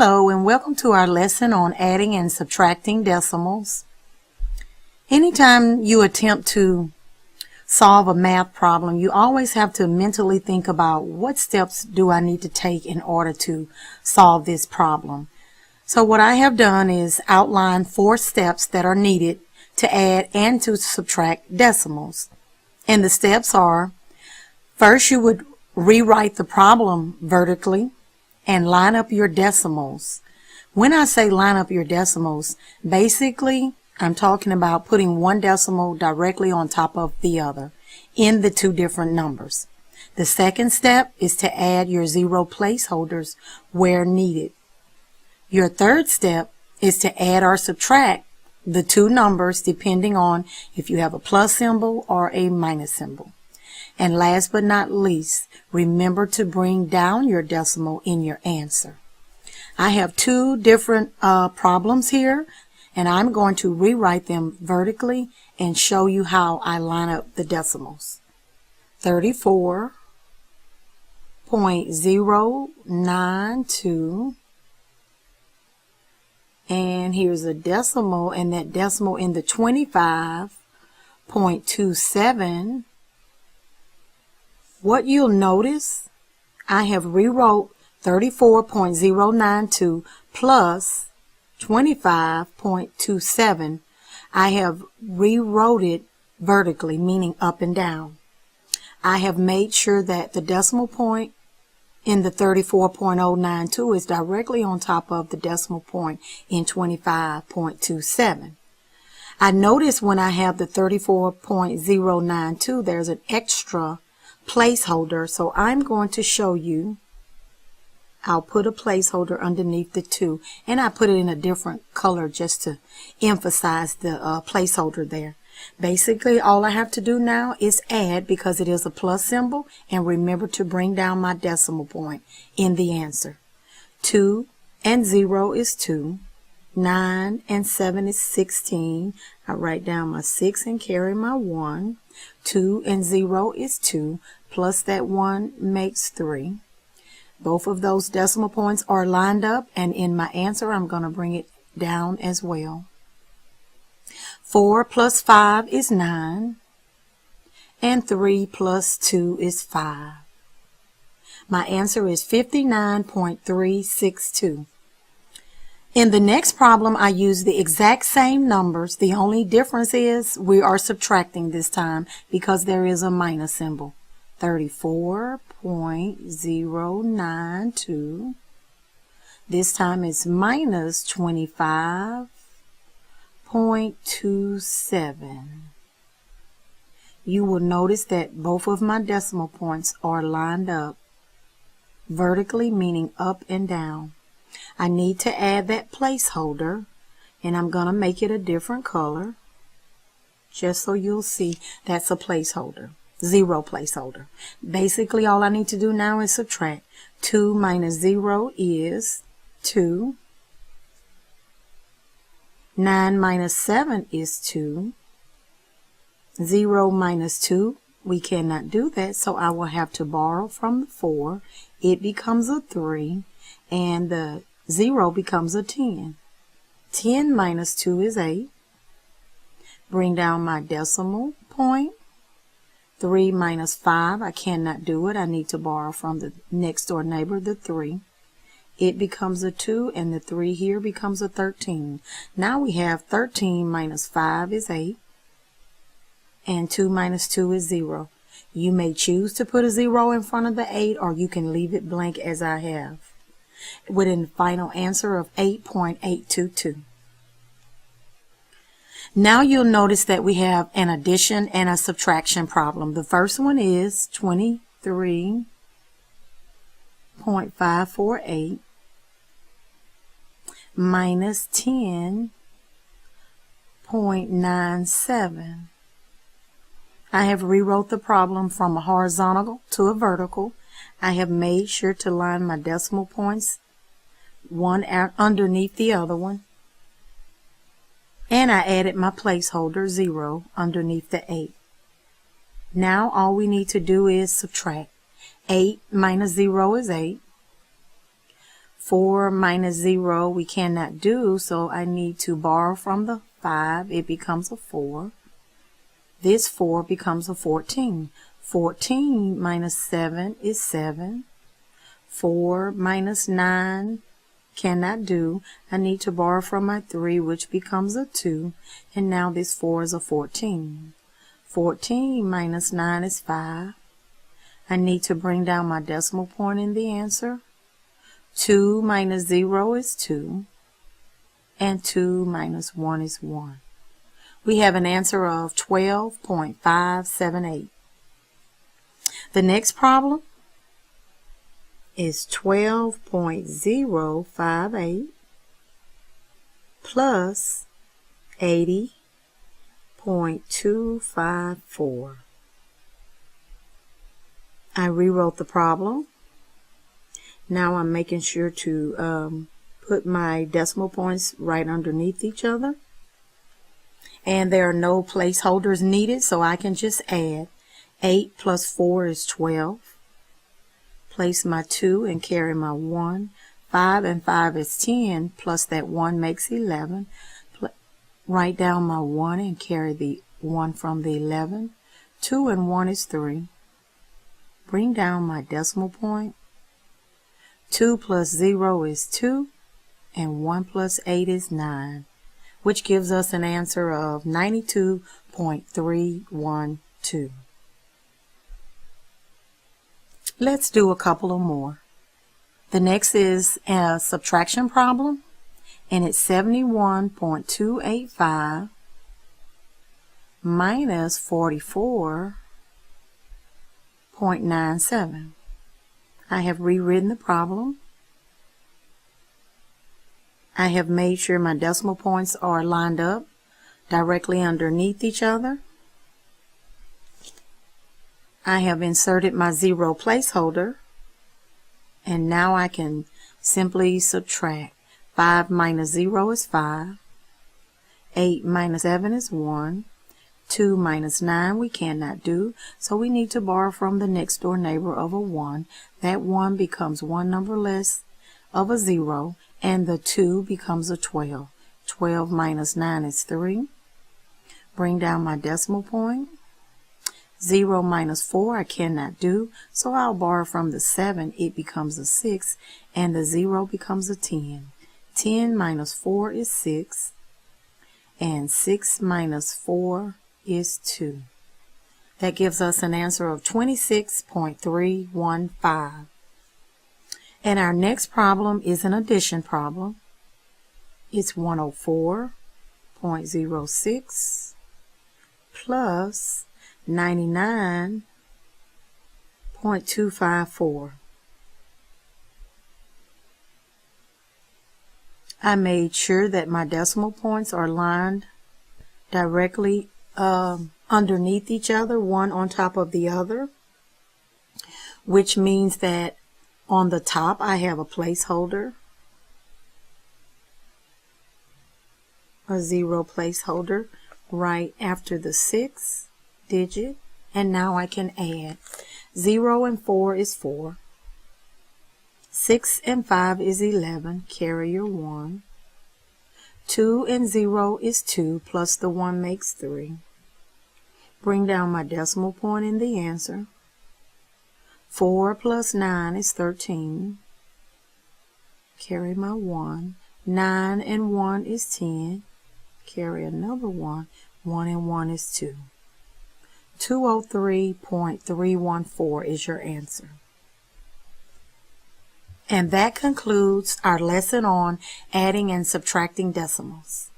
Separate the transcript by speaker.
Speaker 1: Hello and welcome to our lesson on adding and subtracting decimals. Anytime you attempt to solve a math problem, you always have to mentally think about what steps do I need to take in order to solve this problem. So what I have done is outline 4 steps that are needed to add and to subtract decimals. And the steps are, first you would rewrite the problem vertically and line up your decimals. When I say line up your decimals, basically I'm talking about putting one decimal directly on top of the other in the 2 different numbers. The second step is to add your 0 placeholders where needed. Your third step is to add or subtract the 2 numbers depending on if you have a plus symbol or a minus symbol. And last but not least, remember to bring down your decimal in your answer. I have 2 different problems here, and I'm going to rewrite them vertically and show you how I line up the decimals. 34.092, and here's a decimal, and that decimal in the 25.27. What you'll notice, I have rewrote 34.092 plus 25.27. I have rewrote it vertically, meaning up and down. I have made sure that the decimal point in the 34.092 is directly on top of the decimal point in 25.27. I notice when I have the 34.092, there's an extra placeholder, so I'm going to show you. I'll put a placeholder underneath the 2, and I put it in a different color just to emphasize the placeholder there. Basically, all I have to do now is add, because it is a plus symbol, and remember to bring down my decimal point in the answer. 2 and 0 is 2. 9 and 7 is 16. I write down my 6 and carry my 1. 2 and 0 is 2, plus that 1 makes 3. Both of those decimal points are lined up, and in my answer I'm going to bring it down as well. 4 plus 5 is 9, and 3 plus 2 is 5. My answer is 59.362. In the next problem, I use the exact same numbers. The only difference is we are subtracting this time because there is a minus symbol. 34.092. This time it's minus 25.27. You will notice that both of my decimal points are lined up vertically, meaning up and down. I need to add that placeholder, and I'm going to make it a different color just so you'll see that's a placeholder, 0 placeholder. Basically, all I need to do now is subtract. 2 minus 0 is 2. 9 minus 7 is 2. 0 minus 2, we cannot do that, so I will have to borrow from the 4. It becomes a 3, and the 0 becomes a 10. 10 minus 2 is 8. Bring down my decimal point. 3 minus 5, I cannot do it. I need to borrow from the next door neighbor, the 3. It becomes a 2, and the 3 here becomes a 13. Now we have 13 minus 5 is 8, and 2 minus 2 is 0. You may choose to put a 0 in front of the 8, or you can leave it blank as I have, with a final answer of 8.822. Now you'll notice that we have an addition and a subtraction problem. The first one is 23.548 minus 10.97. I have rewrote the problem from a horizontal to a vertical. I have made sure to line my decimal points one out underneath the other one. And I added my placeholder 0 underneath the 8. Now all we need to do is subtract. 8 minus 0 is 8. 4 minus 0 we cannot do, so I need to borrow from the 5. It becomes a 4. This 4 becomes a 14. 14 minus 7 is 7. 4 minus 9 cannot do. I need to borrow from my 3, which becomes a 2. And now this 4 is a 14. 14 minus 9 is 5. I need to bring down my decimal point in the answer. 2 minus 0 is 2. And 2 minus 1 is 1. We have an answer of 12.578. The next problem is 12.058 plus 80.254. I rewrote the problem. Now I'm making sure to put my decimal points right underneath each other. And there are no placeholders needed, so I can just add. 8 plus 4 is 12. Place my 2 and carry my 1. 5 and 5 is 10, plus that 1 makes 11. Write down my 1 and carry the 1 from the 11. 2 and 1 is 3. Bring down my decimal point. 2 plus 0 is 2, and 1 plus 8 is 9, which gives us an answer of 92.312. Let's do a couple of more. The next is a subtraction problem, and it's 71.285 minus 44.97. I have rewritten the problem. I have made sure my decimal points are lined up directly underneath each other. I have inserted my 0 placeholder, and now I can simply subtract. 5 minus 0 is 5. 8 minus 7 is 1. 2 minus 9 we cannot do, so we need to borrow from the next door neighbor of a 1. That 1 becomes one number less of a 0, and the 2 becomes a 12. 12 minus 9 is 3. Bring down my decimal point. 0 minus 4 I cannot do, so I'll borrow from the 7. It becomes a 6, and the 0 becomes a 10. 10 minus 4 is 6, and 6 minus 4 is 2. That gives us an answer of 26.315. And our next problem is an addition problem. It's 104.06 plus 99.254. I made sure that my decimal points are lined directly underneath each other, one on top of the other, which means that on the top I have a placeholder, a 0 placeholder right after the 6 digit, and now I can add. 0 and 4 is 4. 6 and 5 is 11, carry your 1. 2 and 0 is 2, plus the 1 makes 3. Bring down my decimal point in the answer. 4 plus 9 is 13. Carry my 1. 9 and 1 is 10. Carry another 1. 1 and 1 is 2. 203.314 is your answer. And that concludes our lesson on adding and subtracting decimals.